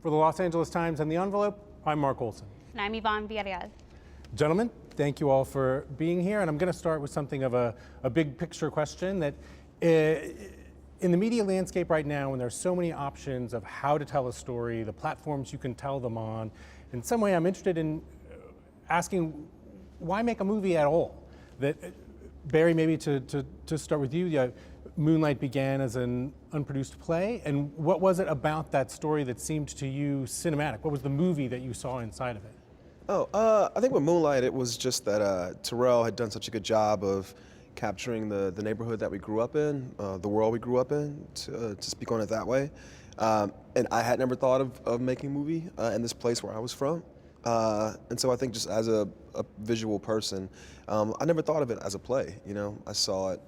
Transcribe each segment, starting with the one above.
For the Los Angeles Times and The Envelope, I'm Mark Olson. And I'm Yvonne Villarreal. Gentlemen, thank you all for being here, and I'm going to start with something of a big picture question that in the media landscape right now, when there's so many options of how to tell a story, the platforms you can tell them on, in some way I'm interested in asking, why make a movie at all? That Barry, maybe to start with you, Moonlight began as an unproduced play, and what was it about that story that seemed to you cinematic? What was the movie that you saw inside of it? I think with Moonlight, it was just that Terrell had done such a good job of capturing the neighborhood that we grew up in, the world we grew up in, to speak on it that way. And I had never thought of making a movie in this place where I was from. And so I think just as a visual person, I never thought of it as a play, I saw it,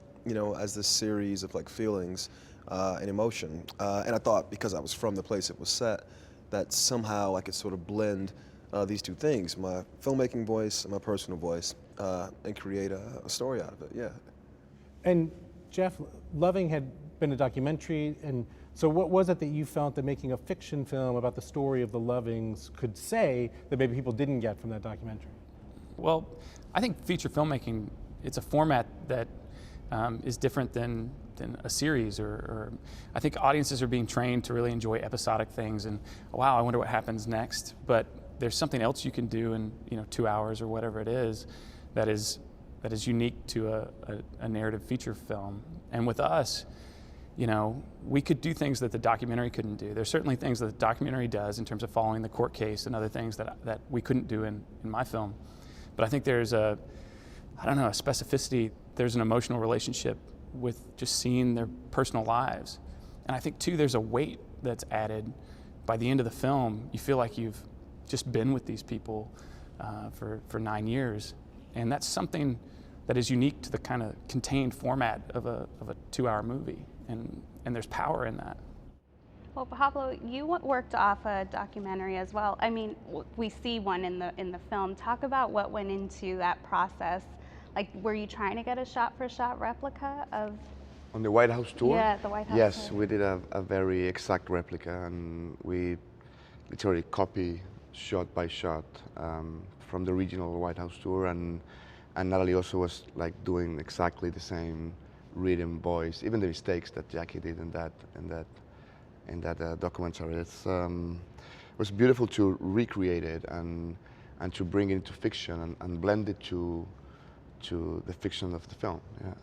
as this series of like feelings and emotion. And I thought because I was from the place it was set, that somehow I could sort of blend these two things, my filmmaking voice and my personal voice, and create a story out of it, yeah. And Jeff, Loving had been a documentary, and so what was it that you felt that making a fiction film about the story of the Lovings could say that maybe people didn't get from that documentary? Well, I think feature filmmaking, it's a format that is different than a series, or I think audiences are being trained to really enjoy episodic things and, wow, I wonder what happens next. But there's something else you can do in 2 hours or whatever it is that is unique to a narrative feature film. And with us, we could do things that the documentary couldn't do. There's certainly things that the documentary does in terms of following the court case and other things that we couldn't do in my film. But I think there's a specificity, there's an emotional relationship with just seeing their personal lives. And I think too, there's a weight that's added. By the end of the film, you feel like you've just been with these people for 9 years. And that's something that is unique to the kind of contained format of a 2-hour movie. And there's power in that. Well, Pablo, you worked off a documentary as well. I mean, we see one in the film. Talk about what went into that process. Like, were you trying to get a shot-for-shot replica of? On the White House tour? Yeah, the White House yes, tour. we did a very exact replica, and we literally copy shot by shot from the original White House tour, and Natalie also was like doing exactly the same rhythm, voice, even the mistakes that Jackie did in that documentary. It was beautiful to recreate it and to bring it into fiction and blend it to the fiction of the film. Yeah.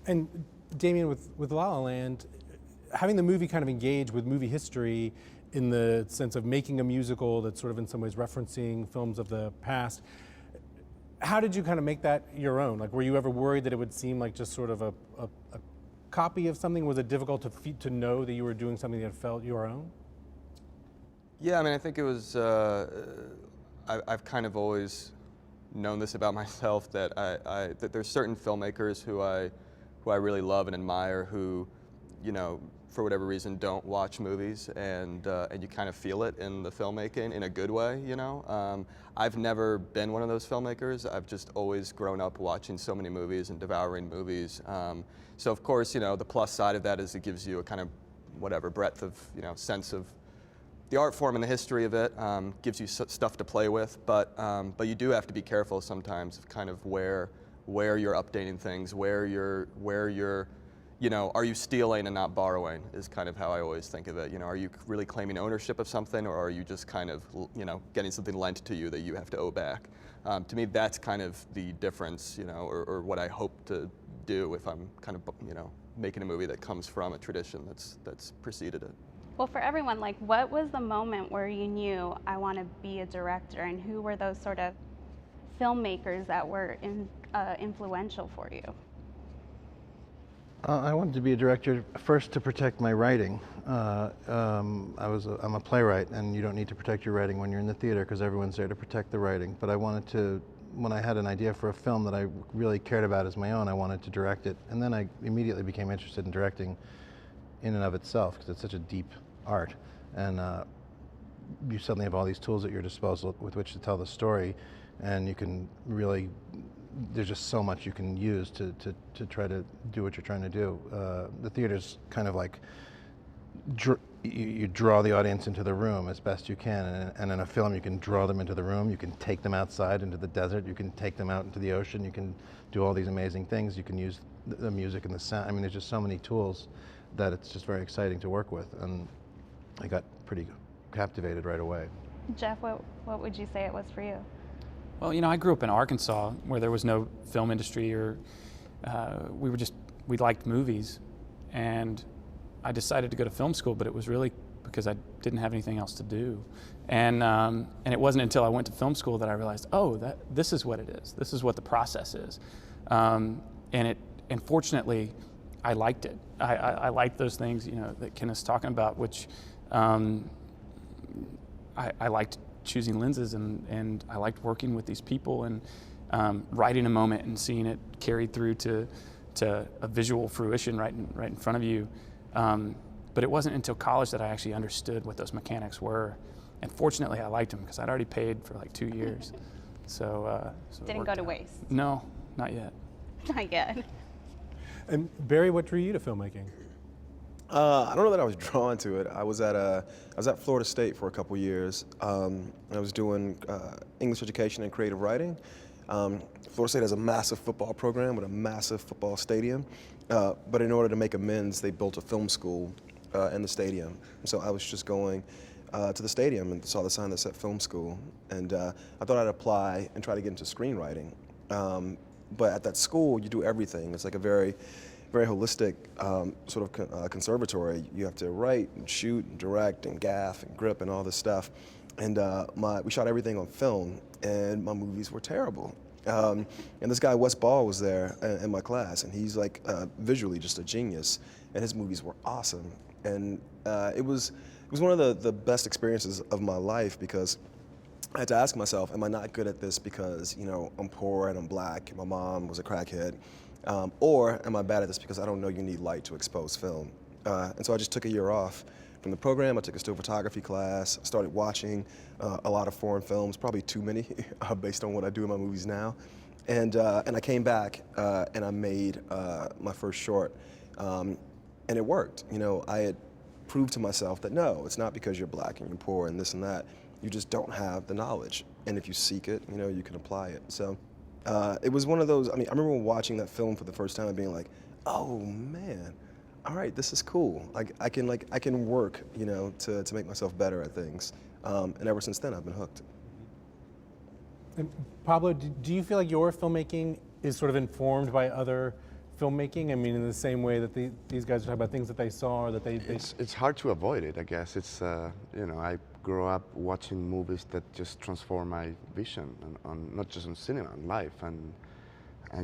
And Damien, with La La Land, having the movie kind of engage with movie history in the sense of making a musical that's sort of in some ways referencing films of the past, how did you kind of make that your own? Like, were you ever worried that it would seem like just sort of a copy of something? Was it difficult to know that you were doing something that felt your own? Yeah, I mean, I think it was, I've kind of always known this about myself, that that there's certain filmmakers who I really love and admire who, for whatever reason, don't watch movies, and you kind of feel it in the filmmaking in a good way, I've never been one of those filmmakers. I've just always grown up watching so many movies and devouring movies. So of course, the plus side of that is it gives you a kind of breadth of, sense of the art form and the history of it, gives you stuff to play with, but you do have to be careful sometimes of kind of where you're updating things, where you're are you stealing and not borrowing is kind of how I always think of it. Are you really claiming ownership of something, or are you just kind of, getting something lent to you that you have to owe back? To me, that's kind of the difference, or what I hope to do if I'm kind of, making a movie that comes from a tradition that's preceded it. Well, for everyone, like, what was the moment where you knew, I want to be a director, and who were those sort of filmmakers that were influential for you? I wanted to be a director first to protect my writing. I'm a playwright, and you don't need to protect your writing when you're in the theater because everyone's there to protect the writing. But I wanted to, when I had an idea for a film that I really cared about as my own, I wanted to direct it. And then I immediately became interested in directing in and of itself because it's such a deep art. And you suddenly have all these tools at your disposal with which to tell the story, and you can really, there's just so much you can use to try to do what you're trying to do. The theater's kind of like you draw the audience into the room as best you can, and in a film you can draw them into the room, you can take them outside into the desert, you can take them out into the ocean, you can do all these amazing things, you can use the music and the sound. I mean, there's just so many tools that it's just very exciting to work with, and I got pretty captivated right away. Jeff, what would you say it was for you? Well, I grew up in Arkansas where there was no film industry, or we liked movies, and I decided to go to film school, but it was really because I didn't have anything else to do. And it wasn't until I went to film school that I realized, oh, this is what it is. This is what the process is. And fortunately, I liked it. I liked those things, that Kenneth's talking about, which I liked choosing lenses, and I liked working with these people and writing a moment and seeing it carried through to a visual fruition right in front of you. But it wasn't until college that I actually understood what those mechanics were. And fortunately, I liked them because I'd already paid for like 2 years. So Didn't go to waste. No, not yet. Not yet. And Barry, what drew you to filmmaking? I don't know that I was drawn to it. I was at Florida State for a couple years. I was doing English education and creative writing. Florida State has a massive football program with a massive football stadium. But in order to make amends, they built a film school in the stadium. So I was just going to the stadium and saw the sign that said film school. And I thought I'd apply and try to get into screenwriting. But at that school, you do everything. It's like a very holistic sort of conservatory. You have to write and shoot and direct and gaff and grip and all this stuff. And we shot everything on film, and my movies were terrible. And this guy, Wes Ball, was there in my class, and he's like visually just a genius, and his movies were awesome. And it was one of the best experiences of my life, because I had to ask myself, am I not good at this because, I'm poor and I'm black and my mom was a crackhead? Or am I bad at this because I don't know you need light to expose film? And so I just took a year off from the program. I took a still photography class, started watching a lot of foreign films, probably too many based on what I do in my movies now. And I came back and I made my first short, and it worked. I had proved to myself that no, it's not because you're black and you're poor and this and that. You just don't have the knowledge. And if you seek it, you can apply it. So it was one of those, I remember watching that film for the first time and being like, oh man, all right, this is cool. I can work, to make myself better at things. And ever since then, I've been hooked. And Pablo, do you feel like your filmmaking is sort of informed by other filmmaking? In the same way that these guys are talking about things that they saw, or that they... It's hard to avoid it, I guess. It's, I grew up watching movies that just transform my vision, on not just on cinema, on life. And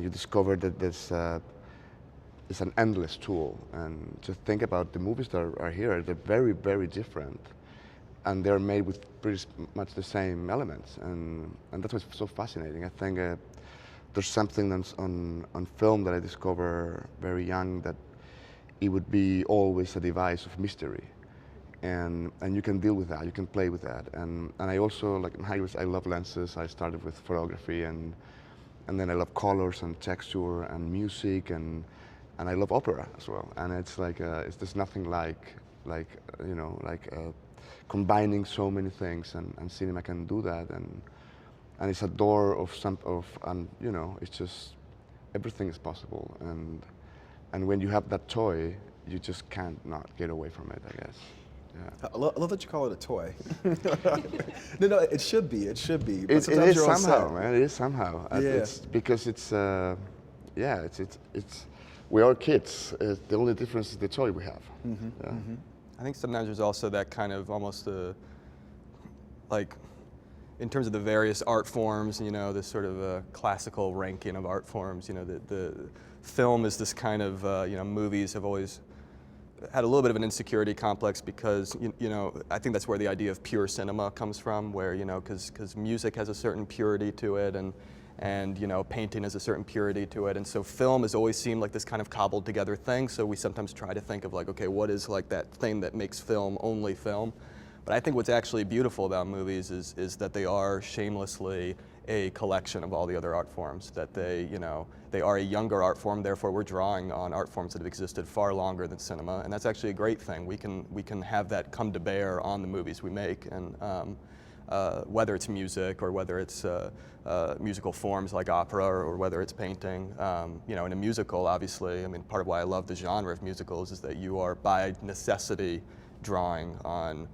you discover that there's it's an endless tool. And just think about the movies that are here, they're very, very different. And they're made with pretty much the same elements. And that's what's so fascinating. I think there's something on film that I discovered very young, that it would be always a device of mystery. And you can deal with that, you can play with that. And I also, I love lenses. I started with photography, and then I love colors and texture and music, and I love opera as well. And it's there's nothing like combining so many things, and cinema can do that. And it's a door it's just, everything is possible. And when you have that toy, you just can't not get away from it, I guess. Yeah. I love that you call it a toy. No, it should be. It should be. But It sometimes is you're on somehow, set. man. It is somehow. Yeah. It's because it's we are kids. The only difference is the toy we have. Mm-hmm. Yeah. Mm-hmm. I think sometimes there's also that kind of almost in terms of the various art forms, this sort of classical ranking of art forms, the film is this kind of, movies have always had a little bit of an insecurity complex, because, I think that's where the idea of pure cinema comes from, where, because music has a certain purity to it, and painting has a certain purity to it. And so film has always seemed like this kind of cobbled together thing. So we sometimes try to think of okay, what is that thing that makes film only film? But I think what's actually beautiful about movies is that they are shamelessly a collection of all the other art forms, that they, you know, they are a younger art form, therefore we're drawing on art forms that have existed far longer than cinema, and that's actually a great thing. We can have that come to bear on the movies we make, and whether it's music or whether it's musical forms like opera or whether it's painting. You know, in a musical, obviously, I mean, part of why I love the genre of musicals is that you are by necessity drawing on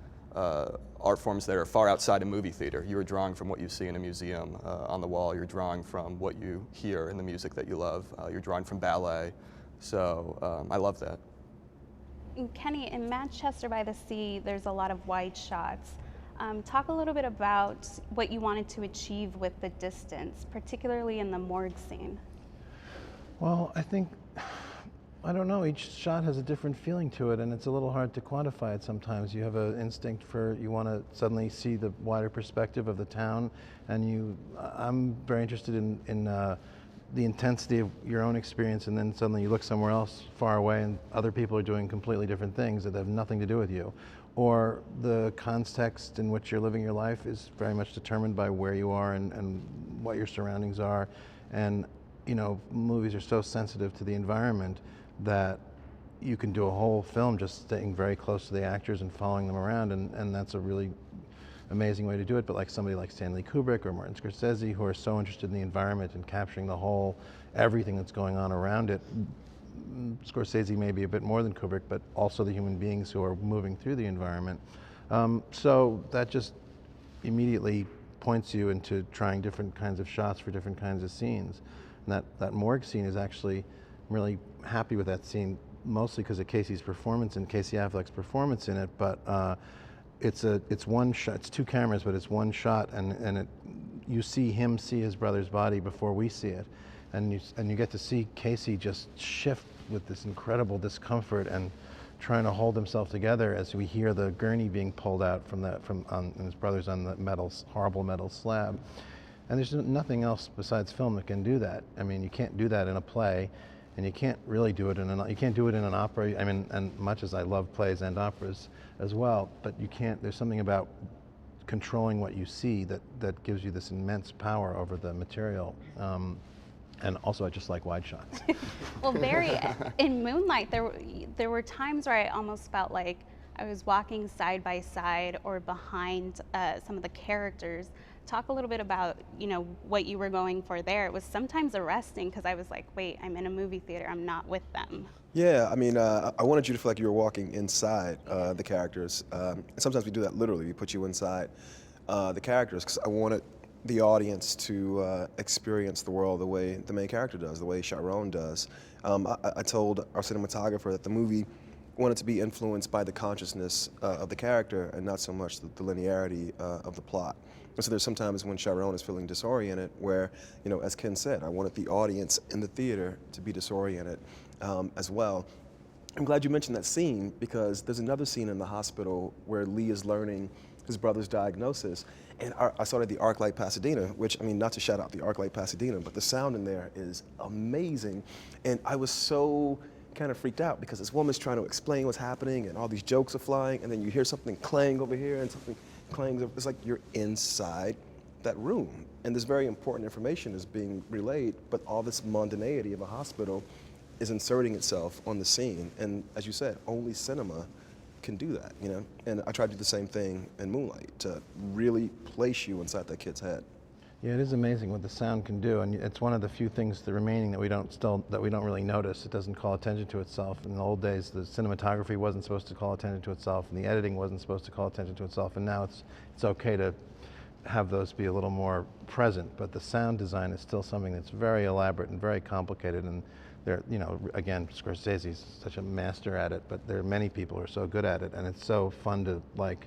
art forms that are far outside a movie theater. You're drawing from what you see in a museum on the wall. You're drawing from what you hear in the music that you love. You're drawing from ballet. So I love that. And Kenny, in Manchester by the Sea, there's a lot of wide shots. Talk a little bit about what you wanted to achieve with the distance, particularly in the morgue scene. Well, I don't know, each shot has a different feeling to it, and it's a little hard to quantify it sometimes. You have an instinct for, you want to suddenly see the wider perspective of the town, and I'm very interested in the intensity of your own experience, and then suddenly you look somewhere else far away and other people are doing completely different things that have nothing to do with you. Or the context in which you're living your life is very much determined by where you are and what your surroundings are. And, you know, movies are so sensitive to the environment that you can do a whole film just staying very close to the actors and following them around, and that's a really amazing way to do it. But like somebody like Stanley Kubrick or Martin Scorsese, who are so interested in the environment and capturing the whole, everything that's going on around it. Scorsese maybe a bit more than Kubrick, but also the human beings who are moving through the environment. So that just immediately points you into trying different kinds of shots for different kinds of scenes. And that morgue scene is actually, I'm really happy with that scene, mostly because of Casey Affleck's performance in it, but it's one shot, it's two cameras, but it's one shot, and you see him see his brother's body before we see it. And you get to see Casey just shift with this incredible discomfort and trying to hold himself together as we hear the gurney being pulled out and his brother's on the horrible metal slab. And there's nothing else besides film that can do that. I mean, you can't do that in a play, and you can't really do it in an opera. I mean, and much as I love plays and operas as well, but you can't. There's something about controlling what you see that gives you this immense power over the material. And also, I just like wide shots. Well, Barry, in Moonlight, there were times where I almost felt like I was walking side by side or behind some of the characters. Talk a little bit about, you know, what you were going for there. It was sometimes arresting because I was like, wait, I'm in a movie theater, I'm not with them. Yeah, I mean, I wanted you to feel like you were walking inside the characters. Sometimes we do that literally, we put you inside the characters, because I wanted the audience to experience the world the way the main character does, the way Sharon does. I told our cinematographer that the movie wanted to be influenced by the consciousness of the character and not so much the linearity of the plot. So there's sometimes when Sharon is feeling disoriented where, you know, as Ken said, I wanted the audience in the theater to be disoriented as well. I'm glad you mentioned that scene, because there's another scene in the hospital where Lee is learning his brother's diagnosis. And I started the ArcLight Pasadena, which, I mean, not to shout out the ArcLight Pasadena, but the sound in there is amazing. And I was so kind of freaked out because this woman's trying to explain what's happening and all these jokes are flying, and then you hear something clang over here and something clangs over. It's like you're inside that room. And this very important information is being relayed, but all this mundanity of a hospital is inserting itself on the scene. And as you said, only cinema can do that, you know? And I tried to do the same thing in Moonlight, to really place you inside that kid's head. Yeah, it is amazing what the sound can do, and it's one of the few things remaining that we don't really notice. It doesn't call attention to itself. In the old days, the cinematography wasn't supposed to call attention to itself, and the editing wasn't supposed to call attention to itself. And now it's okay to have those be a little more present. But the sound design is still something that's very elaborate and very complicated. And there, you know, again, Scorsese's such a master at it, but there are many people who are so good at it, and it's so fun to like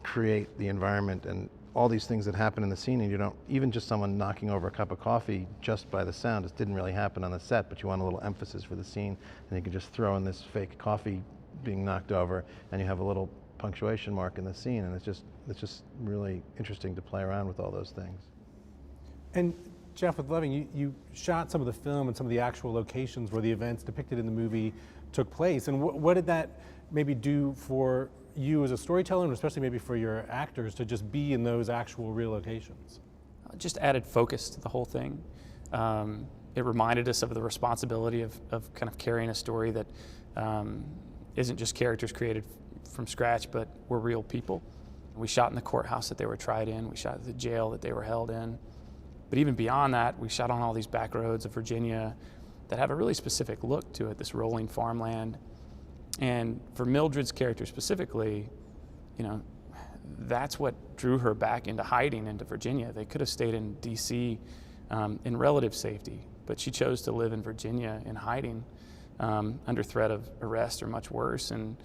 create the environment and all these things that happen in the scene, and you don't, even just someone knocking over a cup of coffee just by the sound, it didn't really happen on the set, but you want a little emphasis for the scene, and you can just throw in this fake coffee being knocked over, and you have a little punctuation mark in the scene, and it's just really interesting to play around with all those things. And Jeff, with Loving, you shot some of the film and some of the actual locations where the events depicted in the movie took place, and what did that maybe do for you as a storyteller, and especially maybe for your actors, to just be in those actual real locations? just added focus to the whole thing. It reminded us of the responsibility of kind of carrying a story that isn't just characters created from scratch, but were real people. We shot in the courthouse that they were tried in. We shot at the jail that they were held in. But even beyond that, we shot on all these back roads of Virginia that have a really specific look to it, this rolling farmland. And for Mildred's character specifically, you know, that's what drew her back into hiding into Virginia. They could have stayed in DC in relative safety, but she chose to live in Virginia in hiding under threat of arrest or much worse. And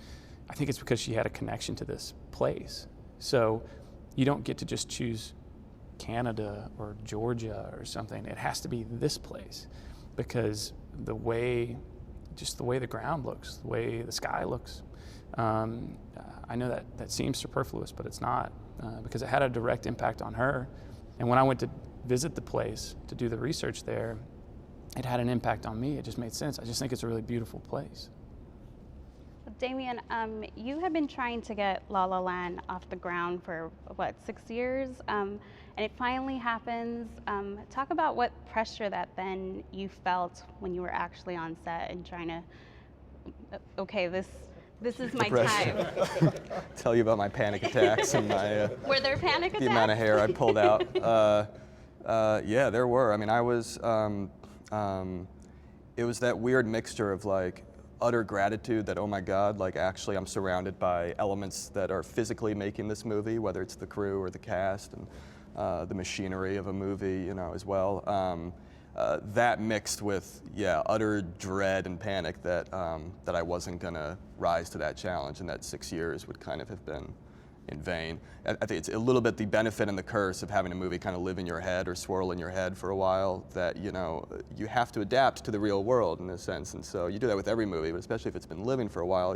I think it's because she had a connection to this place. So you don't get to just choose Canada or Georgia or something. It has to be this place because the way the ground looks, the way the sky looks. I know that seems superfluous, but it's not, because it had a direct impact on her. And when I went to visit the place to do the research there, it had an impact on me. It just made sense. I just think it's a really beautiful place. Damien, you have been trying to get La La Land off the ground for, what, 6 years? And it finally happens. Talk about what pressure that then you felt when you were actually on set and trying to, okay, this is my time. Tell you about my panic attacks and my Were there panic attacks? the amount of hair I pulled out. Yeah, there were. I mean, it was that weird mixture of like utter gratitude that, oh my God, like actually I'm surrounded by elements that are physically making this movie, whether it's the crew or the cast and the machinery of a movie, you know, as well. That mixed with, yeah, utter dread and panic that I wasn't gonna rise to that challenge, and that 6 years would kind of have been in vain. I think it's a little bit the benefit and the curse of having a movie kind of live in your head or swirl in your head for a while, that, you know, you have to adapt to the real world in a sense. And so you do that with every movie, but especially if it's been living for a while,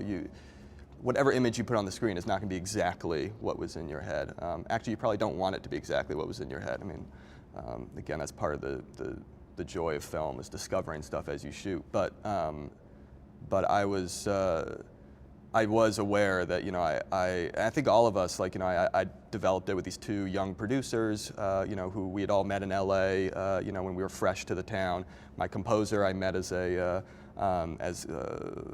whatever image you put on the screen is not gonna be exactly what was in your head. Actually, you probably don't want it to be exactly what was in your head. I mean, again, that's part of the joy of film, is discovering stuff as you shoot. But I was aware that, you know, I think all of us, like, you know, I developed it with these two young producers, you know, who we had all met in LA, you know, when we were fresh to the town. My composer I met as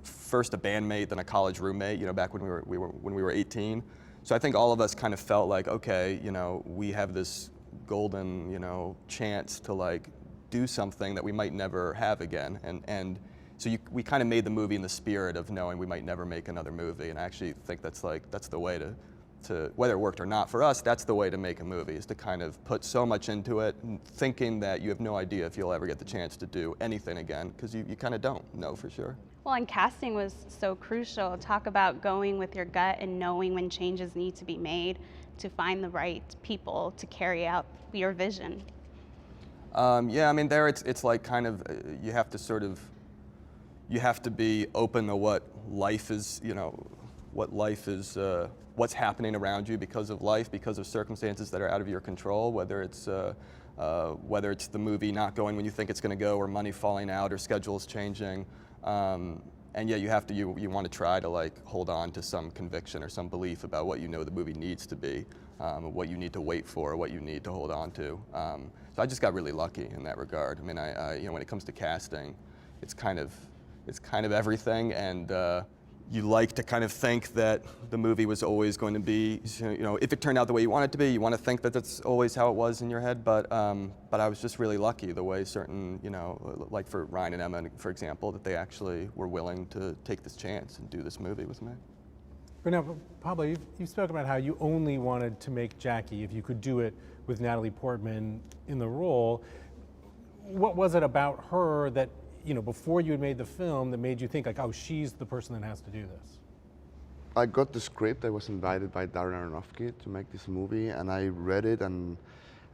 first a bandmate, then a college roommate, you know, back when we were 18. So I think all of us kind of felt like, okay, you know, we have this golden, you know, chance to like do something that we might never have again, and so we kind of made the movie in the spirit of knowing we might never make another movie. And I actually think that's the way to whether it worked or not, for us, that's the way to make a movie, is to kind of put so much into it, thinking that you have no idea if you'll ever get the chance to do anything again, because you kind of don't know for sure. Well, and casting was so crucial. Talk about going with your gut and knowing when changes need to be made to find the right people to carry out your vision. Yeah, I mean, there it's like kind of, you have to be open to what life is, you know, what's happening around you because of life, because of circumstances that are out of your control, whether it's the movie not going when you think it's going to go, or money falling out, or schedules changing. And yeah, you want to try to like hold on to some conviction or some belief about what you know the movie needs to be, what you need to wait for, what you need to hold on to. So I just got really lucky in that regard. I mean, you know, when it comes to casting, it's kind of everything, and you like to kind of think that the movie was always going to be, you know, if it turned out the way you want it to be, you want to think that that's always how it was in your head. But I was just really lucky the way certain, you know, like for Ryan and Emma, for example, that they actually were willing to take this chance and do this movie with me. But now, Pablo, you've spoken about how you only wanted to make Jackie if you could do it with Natalie Portman in the role. What was it about her that, you know, before you had made the film, that made you think like, oh, she's the person that has to do this? I got the script. I was invited by Darren Aronofsky to make this movie, and I read it, and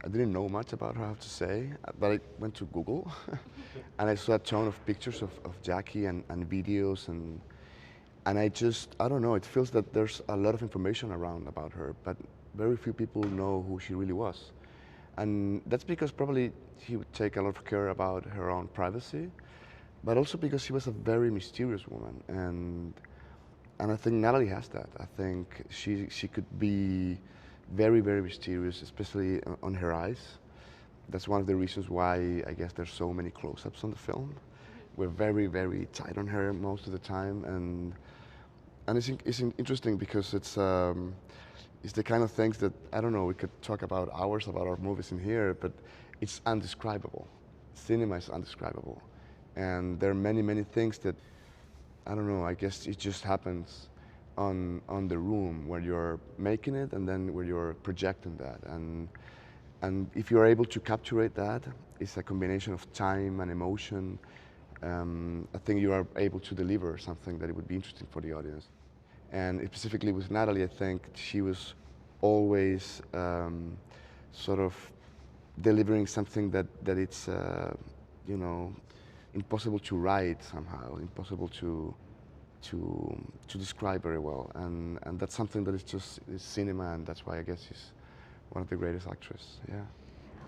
I didn't know much about her, I have to say, but I went to Google, and I saw a ton of pictures of Jackie and videos, and I don't know, it feels that there's a lot of information around about her, but very few people know who she really was. And that's because probably she would take a lot of care about her own privacy, but also because she was a very mysterious woman, and I think Natalie has that. I think she could be very, very mysterious, especially on her eyes. that's one of the reasons why I guess there's so many close-ups on the film. We're very, very tight on her most of the time, and it's interesting because it's the kind of things that, I don't know, we could talk about hours about our movies in here, but it's undescribable. Cinema is undescribable. And there are many, many things that, I don't know, I guess it just happens on the room where you're making it and then where you're projecting that. And if you're able to capture that, it's a combination of time and emotion. I think you are able to deliver something that it would be interesting for the audience. And specifically with Natalie, I think she was always sort of delivering something that it's, you know, impossible to write somehow, impossible to describe very well. And that's something that is cinema, and that's why I guess she's one of the greatest actresses, yeah.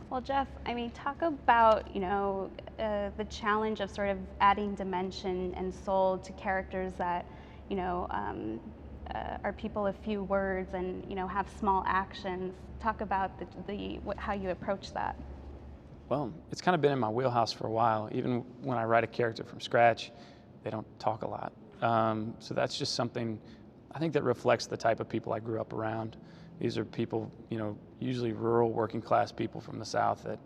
Well, Jeff, I mean, talk about, you know, the challenge of sort of adding dimension and soul to characters that, you know, are people of few words and, you know, have small actions. Talk about how you approach that. Well, it's kind of been in my wheelhouse for a while. Even when I write a character from scratch, they don't talk a lot. So that's just something I think that reflects the type of people I grew up around. These are people, you know, usually rural working class people from the South that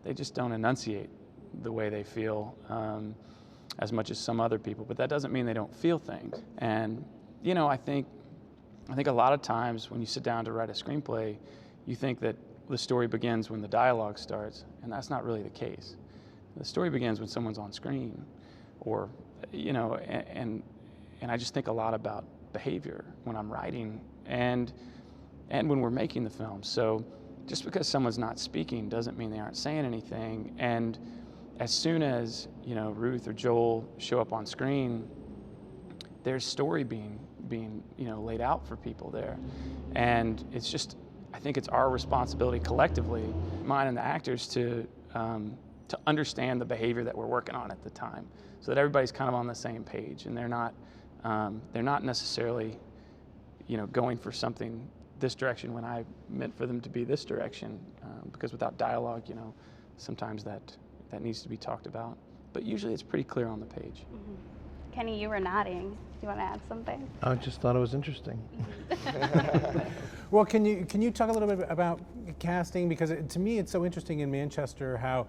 they just don't enunciate the way they feel as much as some other people, but that doesn't mean they don't feel things. And, you know, I think a lot of times when you sit down to write a screenplay, you think that the story begins when the dialogue starts, and that's not really the case. The story begins when someone's on screen, or, you know, and I just think a lot about behavior when I'm writing and when we're making the film. So just because someone's not speaking doesn't mean they aren't saying anything. And as soon as, you know, Ruth or Joel show up on screen, there's story being you know, laid out for people there. And it's just, I think it's our responsibility collectively, mine and the actors, to understand the behavior that we're working on at the time, so that everybody's kind of on the same page, and they're not necessarily, you know, going for something this direction when I meant for them to be this direction, because without dialogue, you know, sometimes that needs to be talked about. But usually it's pretty clear on the page. Mm-hmm. Kenny, you were nodding. Do you want to add something? I just thought it was interesting. Well, can you talk a little bit about casting? Because to me, it's so interesting in Manchester how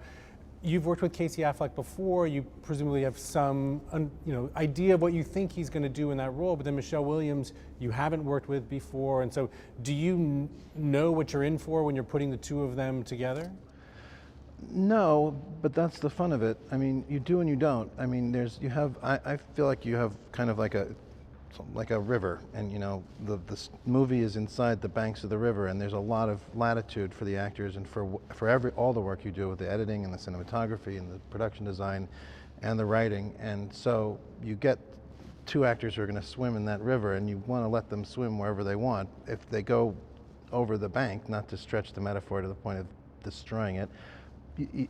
you've worked with Casey Affleck before. You presumably have some idea of what you think he's going to do in that role. But then Michelle Williams, you haven't worked with before, and so do you know what you're in for when you're putting the two of them together? No, but that's the fun of it. I mean, you do and you don't. I mean, I feel like you have kind of like a river, and you know, this movie is inside the banks of the river, and there's a lot of latitude for the actors and for all the work you do with the editing and the cinematography and the production design and the writing. And so you get two actors who are going to swim in that river, and you want to let them swim wherever they want. If they go over the bank, not to stretch the metaphor to the point of destroying it,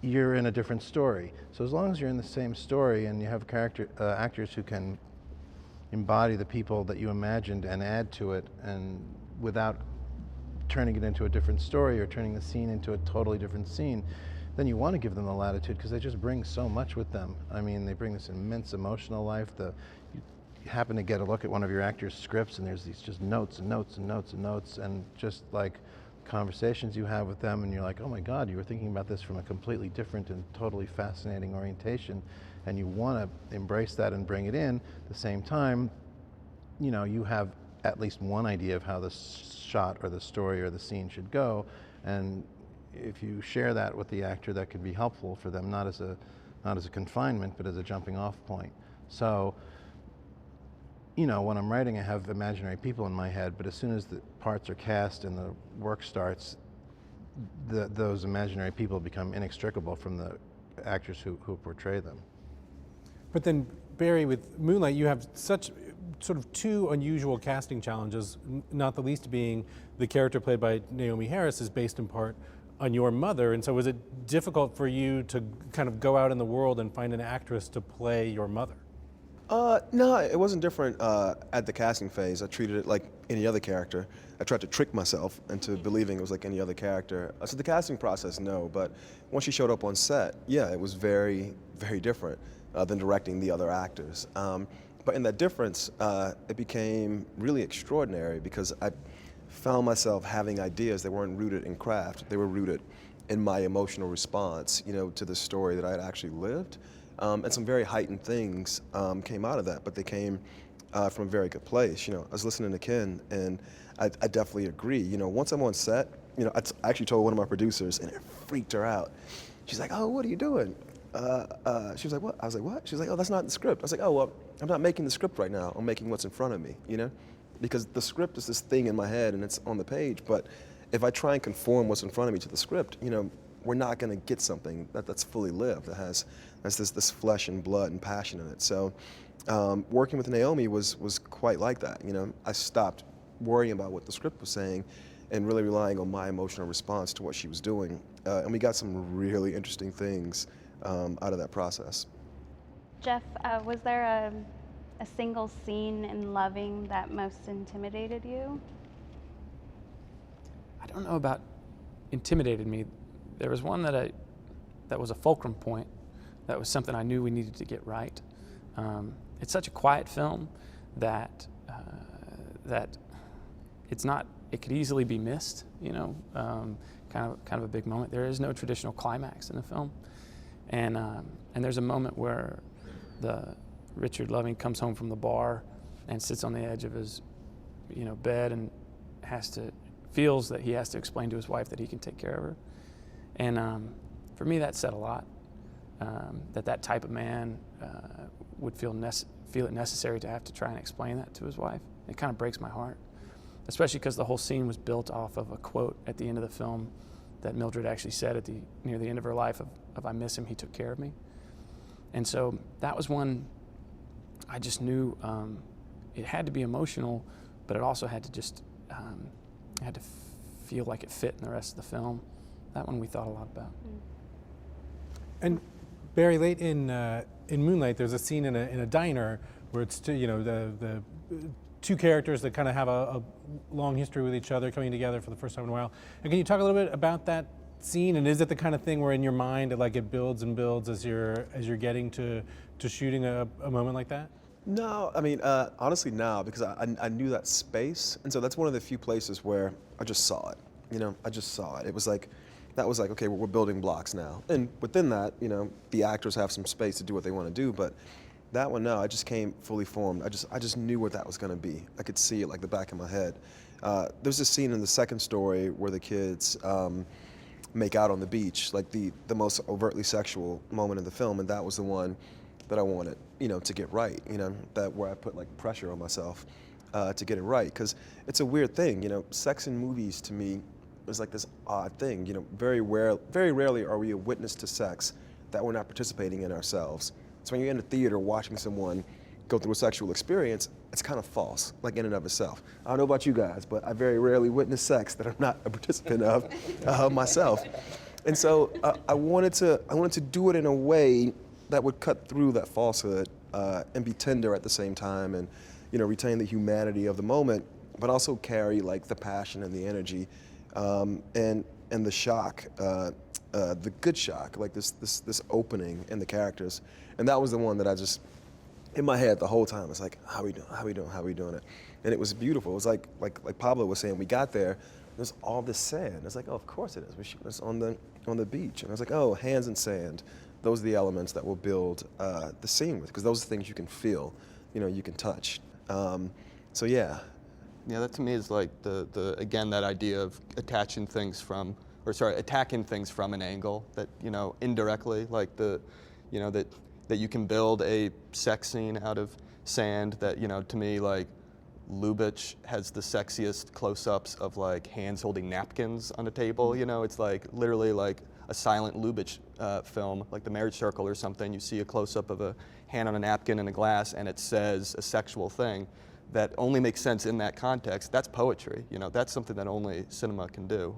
you're in a different story. So as long as you're in the same story and you have actors who can embody the people that you imagined and add to it, and without turning it into a different story or turning the scene into a totally different scene, then you want to give them the latitude, because they just bring so much with them. I mean, they bring this immense emotional life. You happen to get a look at one of your actors' scripts, and there's these just notes and notes and notes and notes, and just like conversations you have with them, and you're like, oh my God, you were thinking about this from a completely different and totally fascinating orientation, and you want to embrace that and bring it in. At the same time, you know, you have at least one idea of how the shot or the story or the scene should go, and if you share that with the actor, that could be helpful for them, not as a confinement, but as a jumping off point. So, you know, when I'm writing, I have imaginary people in my head, but as soon as the parts are cast and the work starts, those imaginary people become inextricable from the actors who portray them. But then, Barry, with Moonlight, you have such sort of two unusual casting challenges, not the least being the character played by Naomi Harris is based in part on your mother. And so was it difficult for you to kind of go out in the world and find an actress to play your mother? No, it wasn't different at the casting phase. I treated it like any other character. I tried to trick myself into believing it was like any other character. So the casting process, no, but once she showed up on set, yeah, it was very, very different than directing the other actors. But in that difference, it became really extraordinary because I found myself having ideas that weren't rooted in craft. They were rooted in my emotional response, to the story that I had actually lived. And some very heightened things came out of that, but they came from a very good place. I was listening to Ken, and I definitely agree. Once I'm on set, I actually told one of my producers, and it freaked her out. She's like, "Oh, what are you doing?" She was like, "What?" I was like, "What?" She was like, "Oh, that's not the script." I was like, "Oh, well, I'm not making the script right now. I'm making what's in front of me, Because the script is this thing in my head, and it's on the page, but if I try and conform what's in front of me to the script, we're not going to get something that's fully lived, that has this flesh and blood and passion in it. So working with Naomi was quite like that. I stopped worrying about what the script was saying and really relying on my emotional response to what she was doing. And we got some really interesting things out of that process. Jeff, was there a single scene in Loving that most intimidated you? I don't know about intimidated me. There was one that was a fulcrum point. That was something I knew we needed to get right. It's such a quiet film that it's not. It could easily be missed. Kind of a big moment. There is no traditional climax in the film, and there's a moment where Richard Loving comes home from the bar and sits on the edge of his bed and feels that he has to explain to his wife that he can take care of her. And for me, that said a lot. That type of man would feel it necessary to have to try and explain that to his wife. It kind of breaks my heart, especially because the whole scene was built off of a quote at the end of the film that Mildred actually said near the end of her life of "I miss him, he took care of me." And so that was one I just knew it had to be emotional, but it also had to just had to feel like it fit in the rest of the film. That one we thought a lot about. And Barry, late in Moonlight, there's a scene in a diner where it's the two characters that kind of have a long history with each other coming together for the first time in a while. And can you talk a little bit about that scene? And is it the kind of thing where in your mind it builds and builds as you're getting to shooting a moment like that? No, I mean, honestly, no, because I knew that space, and so that's one of the few places where I just saw it. I just saw it. It was like, that was like, okay, we're building blocks now. And within that, the actors have some space to do what they want to do, but that one, no, I just came fully formed. I just knew what that was going to be. I could see it like the back of my head. There's this scene in the second story where the kids make out on the beach, like the most overtly sexual moment in the film, and that was the one that I wanted, to get right, that where I put like pressure on myself to get it right, because it's a weird thing, sex in movies to me is like this odd thing, very rarely are we a witness to sex that we're not participating in ourselves. So when you're in a theater watching someone go through a sexual experience, it's kind of false, like in and of itself. I don't know about you guys, but I very rarely witness sex that I'm not a participant of myself. And so I wanted to do it in a way that would cut through that falsehood and be tender at the same time, and retain the humanity of the moment, but also carry like the passion and the energy and the shock, the good shock, like this opening in the characters. And that was the one that I just, in my head the whole time, it's like, how we doing it? And it was beautiful. It was like Pablo was saying, we got there, there's all this sand. It's like, oh, of course it is. We're shooting this on the beach. And I was like, oh, hands in sand. Those are the elements that will build the scene with, because those are things you can feel, you can touch. So yeah. Yeah, that to me is like again, that idea of attacking things from an angle that, indirectly, like that you can build a sex scene out of sand that, to me, like Lubitsch has the sexiest close-ups of like hands holding napkins on a table, it's like literally like a silent Lubitsch film, like The Marriage Circle or something. You see a close-up of a hand on a napkin and a glass and it says a sexual thing. that only makes sense in that context, that's poetry. You know, that's something that only cinema can do.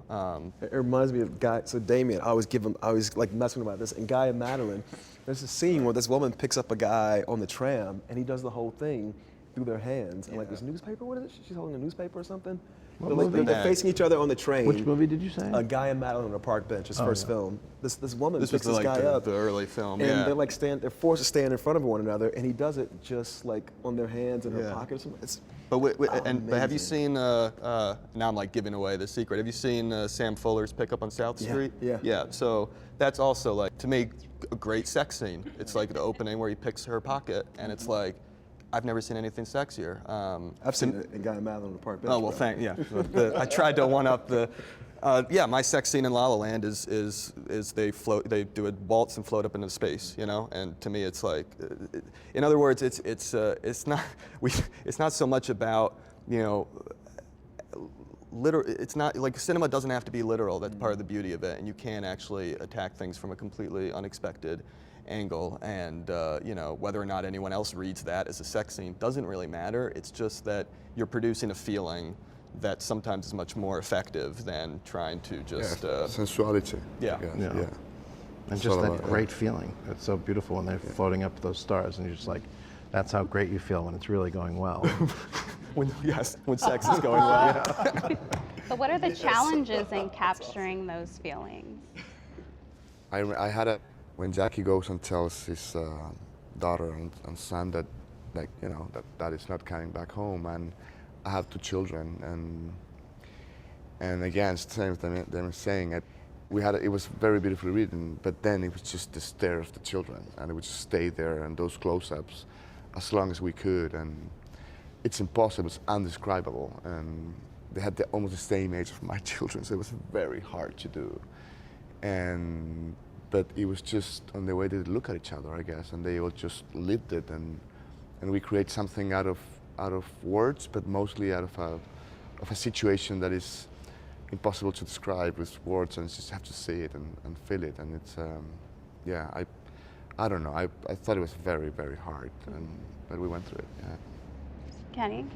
It reminds me of Guy. So Damien, I always like messing about this. And Guy and Madeline, there's a scene where this woman picks up a guy on the tram, and he does the whole thing through their hands. And like this newspaper, what is it? She's holding a newspaper or something. They're facing each other on the train. Which movie did you say? A Guy and Madeline on a park bench. His first film. This woman This picks was this like guy up. the early film. And Yeah. they're like they're forced to stand in front of one another, and he does it just like on their hands in her Yeah. pocket or something. It's But have you amazing. seen? Now I'm like giving away the secret. Have you seen Sam Fuller's Pickup on South Yeah, Street? yeah. Yeah. So that's also like, to me, a great sex scene. It's like the opening where he picks her pocket, and it's like, I've never seen anything sexier. I've seen it in Guy and Madeline on the park bench. Oh well, bro. I tried to one up the. My sex scene in La La Land is they do a waltz and float up into space, you know. And to me, it's like, in other words, it's not so much about, you know, it's not like cinema doesn't have to be literal. That's part of the beauty of it, and you can actually attack things from a completely unexpected angle. And you know, whether or not anyone else reads that as a sex scene doesn't really matter. It's just that you're producing a feeling that sometimes is much more effective than trying to just sensuality. Yeah. I guess, Yeah. yeah. And It's just all that about- great feeling. It's so beautiful when they're floating up to those stars, and you're just like, that's how great you feel when it's really going well. when sex is going well. But what are the challenges in capturing those feelings? I had when Jackie goes and tells his daughter and son that, like, you know, that dad is not coming back home, and I have 2 children, and again, it's the same as they were saying. It was very beautifully written, but then it was just the stare of the children, and it would just stay there, and those close-ups, as long as we could, and it's impossible, it's undescribable, and they had almost the same age of my children, so it was very hard to do, but it was just on the way they look at each other, I guess, and they all just lived it, and we create something out of words, but mostly out of a situation that is impossible to describe with words, and you just have to see it and feel it, and it's I don't know. I thought it was very, very hard, but we went through it. Yeah. Kenny?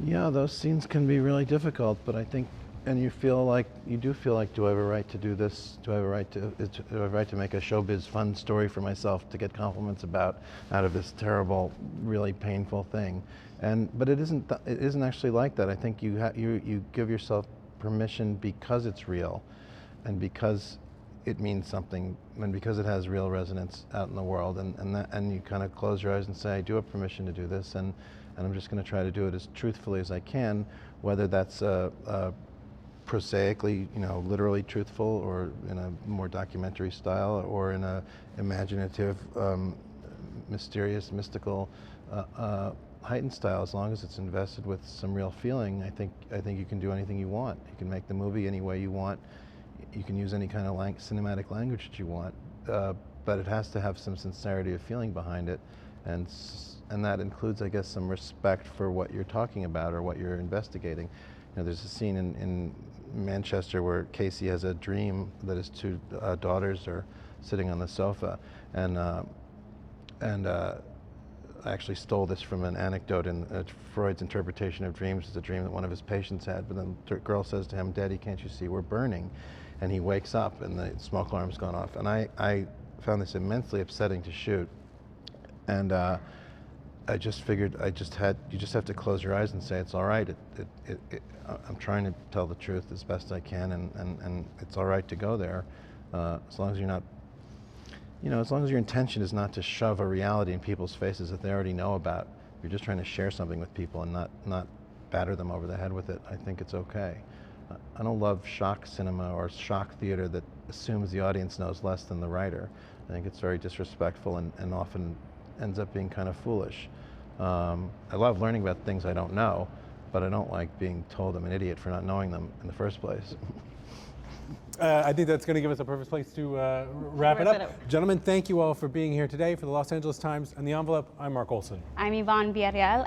Yeah, those scenes can be really difficult, but I think, and you do feel like, do I have a right to do this? Do I have a right to make a showbiz fun story for myself to get compliments out of this terrible, really painful thing? But it isn't actually like that. I think you give yourself permission because it's real, and because it means something, and because it has real resonance out in the world, and you kind of close your eyes and say, I do have permission to do this, and I'm just going to try to do it as truthfully as I can, whether that's prosaically, you know, literally truthful, or in a more documentary style, or in a imaginative, mysterious, mystical, heightened style. As long as it's invested with some real feeling, I think you can do anything you want. You can make the movie any way you want. You can use any kind of cinematic language that you want, but it has to have some sincerity of feeling behind it, and that includes, I guess, some respect for what you're talking about or what you're investigating. You know, there's a scene in Manchester where Casey has a dream that his 2 daughters are sitting on the sofa, and I actually stole this from an anecdote in Freud's interpretation of dreams. It's a dream that one of his patients had, but then the girl says to him, Daddy, can't you see we're burning? And he wakes up and the smoke alarm's gone off. And I found this immensely upsetting to shoot. And I just figured you just have to close your eyes and say, it's all right. I'm trying to tell the truth as best I can, and it's all right to go there, as long as you're not, you know, as long as your intention is not to shove a reality in people's faces that they already know about. You're just trying to share something with people and not batter them over the head with it. I think it's okay. I don't love shock cinema or shock theater that assumes the audience knows less than the writer. I think it's very disrespectful and often ends up being kind of foolish. I love learning about things I don't know, but I don't like being told I'm an idiot for not knowing them in the first place. I think that's going to give us a perfect place to wrap it up. Gentlemen, thank you all for being here today. For the Los Angeles Times and The Envelope, I'm Mark Olson. I'm Yvonne Villarreal.